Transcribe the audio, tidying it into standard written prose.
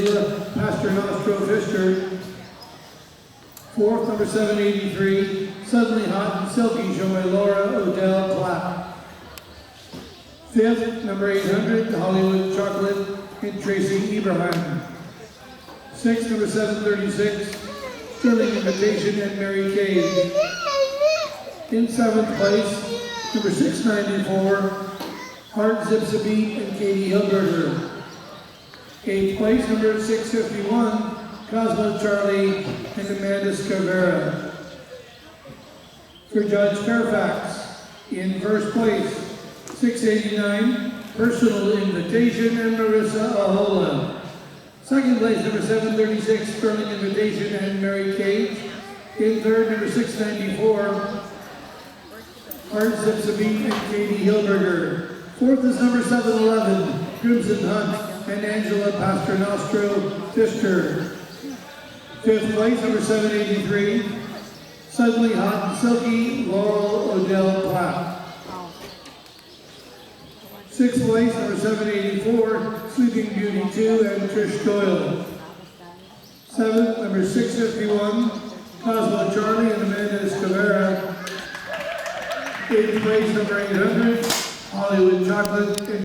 Angela Pasternostro Fischer. Fourth, number 783, Suddenly Hot and Silky, shown by Laura Odell Clapp. Fifth, number 800, Hollywood Chocolate, and Tracy Ibrahim. Sixth, number 736, Sterling Invitation, and Mary Kay. In seventh place, number 694, Heart Zips a Beat, and Katie Hilberger. Eighth place, number 651, Cosmo Charlie, and Amanda Scavera. For Judge Fairfax, in first place, 689, Personal Invitation, and Marissa Ahola. Second place, number 736, Sterling Invitation, and Mary Cage. In third, number 694, Heart Zips a Beat, and Katie Hilberger. Fourth is number 711, Crimson Hunt, and Angela Pasternostro Fischer. Fifth place, number 783, Suddenly Hot and Silky, Laurel Odell Clapp. Sixth place, number 784, Sleeping Beauty 2, and Trish Doyle. Seventh, number 651, Cosmo Charlie, and Amanda Scavera. Eighth place, number 800, Hollywood Chocolate, and